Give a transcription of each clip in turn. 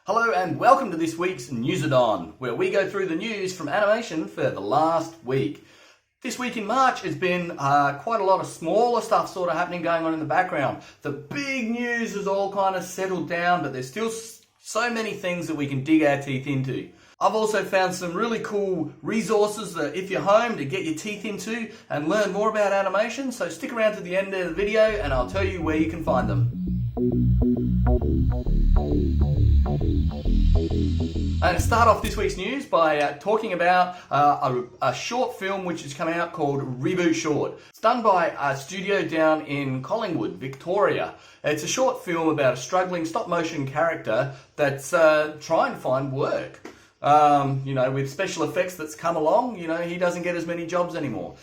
Hello and welcome to this week's Newsadon, where we go through the news from animation for the last week. This week in March has been quite a lot of smaller stuff sort of happening going on in the background. The big news has all kind of settled down, but there's still so many things that we can dig our teeth into. I've also found some really cool resources that if you're home to get your teeth into and learn more about animation, so stick around to the end of the video and I'll tell you where you can find them. I'm going to start off this week's news by talking about a short film which is coming out called Reboot Short. It's done by a studio down in Collingwood, Victoria. It's a short film about a struggling stop-motion character that's trying to find work. With special effects that's come along, he doesn't get as many jobs anymore.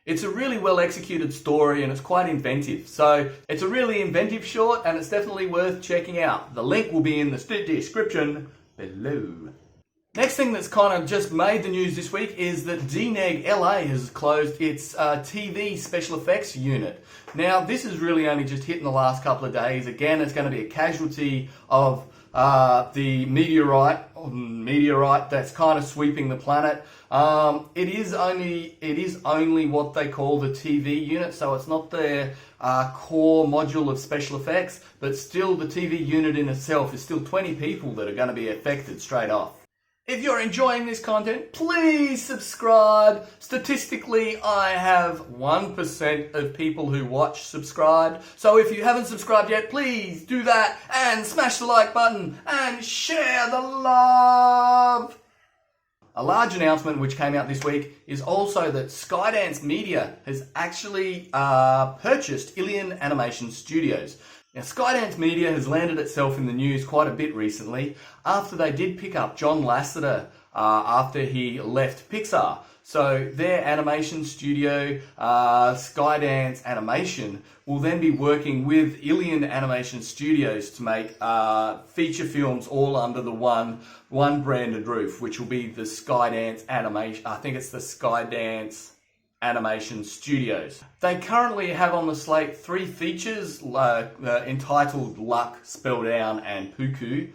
It's a really well executed story and it's quite inventive. So it's a really inventive short and it's definitely worth checking out. The link will be in the description below. Next thing that's kind of just made the news this week is that DNEG LA has closed its TV special effects unit. Now this is really only just hit in the last couple of days. Again, it's going to be a casualty of the meteorite that's kind of sweeping the planet. It is only what they call the TV unit, so it's not their core module of special effects, but still the TV unit in itself is still 20 people that are going to be affected straight off. If you're enjoying this content, please subscribe. Statistically, I have 1% of people who watch subscribe. So if you haven't subscribed yet, please do that and smash the like button and share the love. A large announcement which came out this week is also that Skydance Media has actually purchased Ilion Animation Studios. Now, Skydance Media has landed itself in the news quite a bit recently after they did pick up John Lasseter after he left Pixar. So their animation studio, Skydance Animation, will then be working with Ilion Animation Studios to make feature films all under the one branded roof, which will be the Skydance Animation. I think it's the Skydance Animation Studios. They currently have on the slate 3 features entitled Luck, Spell Down and Puku.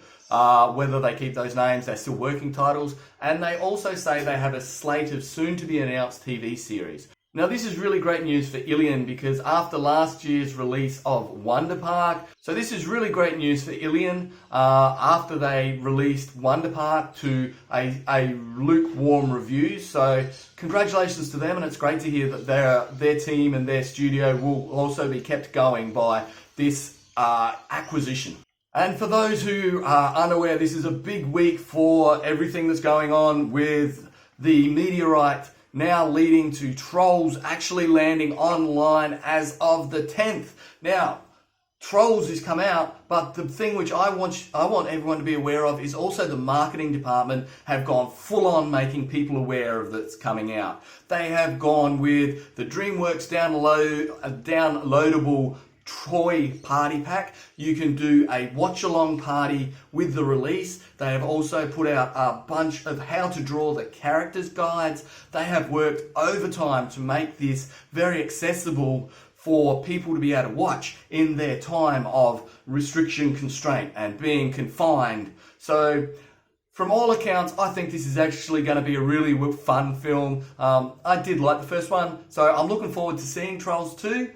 Whether they keep those names, they're still working titles. And they also say they have a slate of soon-to-be-announced TV series. Now this is really great news for Ilion because after last year's release of Wonder Park, so this is really great news for Ilion after they released Wonder Park to a lukewarm review. So congratulations to them, and it's great to hear that their team and their studio will also be kept going by this acquisition. And for those who are unaware, this is a big week for everything that's going on with the meteorite now leading to Trolls actually landing online as of the 10th. Now, Trolls has come out, but the thing which I want everyone to be aware of is also the marketing department have gone full on making people aware of that's coming out. They have gone with the DreamWorks downloadable toy party pack. You can do a watch along party with the release. They have also put out a bunch of how to draw the characters guides. They have worked overtime to make this very accessible for people to be able to watch in their time of restriction, constraint and being confined. So from all accounts, I think this is actually going to be a really fun film. I did like the first one, so I'm looking forward to seeing Trolls 2.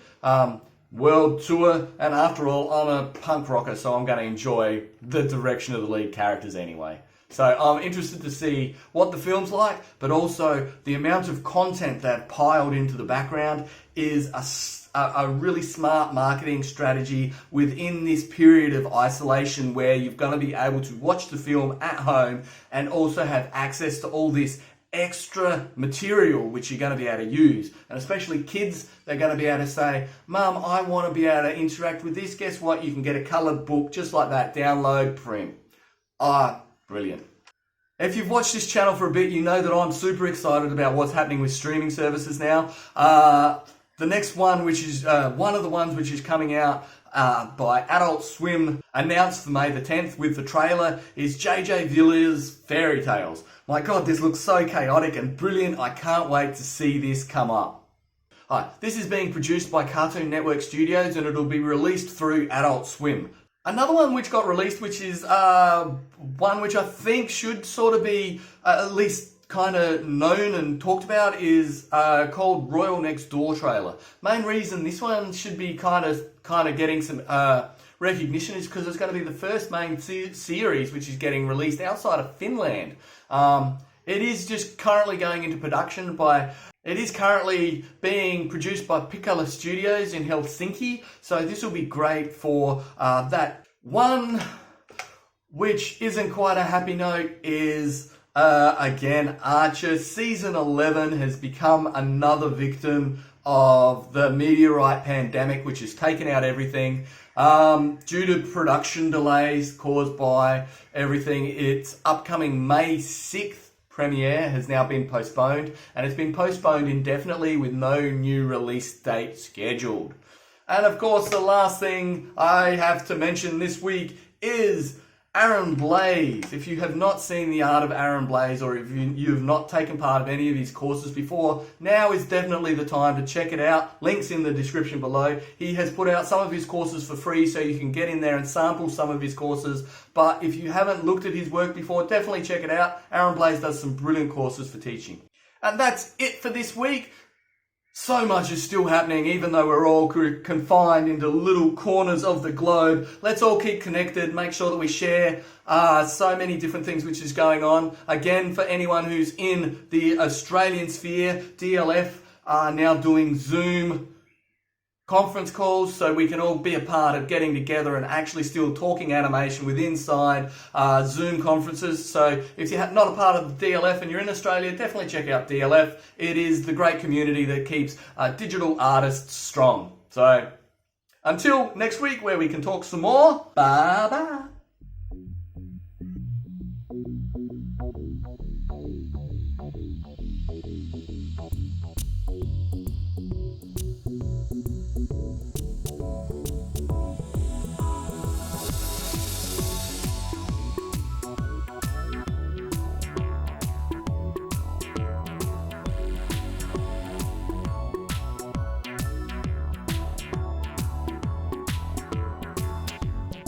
World tour, and after all, I'm a punk rocker, so I'm going to enjoy the direction of the lead characters anyway. So I'm interested to see what the film's like, but also the amount of content that piled into the background is a really smart marketing strategy within this period of isolation where you're going to be able to watch the film at home and also have access to all this extra material which you're going to be able to use. And especially kids, they're going to be able to say, Mum, I want to be able to interact with this. Guess what? You can get a coloured book just like that, download, print. Brilliant. If you've watched this channel for a bit, you know that I'm super excited about what's happening with streaming services now. The next one, which is one of the ones which is coming out by Adult Swim, announced for May the 10th with the trailer, is JJ Villiers' Fairy Tales. My God, this looks so chaotic and brilliant. I can't wait to see this come up. Hi, this is being produced by Cartoon Network Studios and it'll be released through Adult Swim. Another one which got released, which is one which I think should sort of be at least kind of known and talked about, is called Royal Next Door trailer. Main reason this one should be kind of getting some recognition is because it's going to be the first main series which is getting released outside of Finland. It is just currently going into production by... It is currently being produced by Pikkala Studios in Helsinki, so this will be great for that. One which isn't quite a happy note is, again, Archer. Season 11 has become another victim of the meteorite pandemic, which has taken out everything. Due to production delays caused by everything, its upcoming May 6th premiere has now been postponed, and it's been postponed indefinitely with no new release date scheduled. And of course, the last thing I have to mention this week is Aron Blaze. If you have not seen the art of Aron Blaze, or if you have not taken part of any of his courses before, now is definitely the time to check it out. Links in the description below. He has put out some of his courses for free, so you can get in there and sample some of his courses. But if you haven't looked at his work before, definitely check it out. Aron Blaze does some brilliant courses for teaching. And that's it for this week. So much is still happening, even though we're all confined into little corners of the globe. Let's all keep connected, make sure that we share so many different things which is going on. Again, for anyone who's in the Australian sphere, DLF are now doing Zoom conference calls, so we can all be a part of getting together and actually still talking animation with inside Zoom conferences. So if you're not a part of the DLF and you're in Australia, definitely check out DLF. It is the great community that keeps digital artists strong. So until next week, where we can talk some more, bye bye.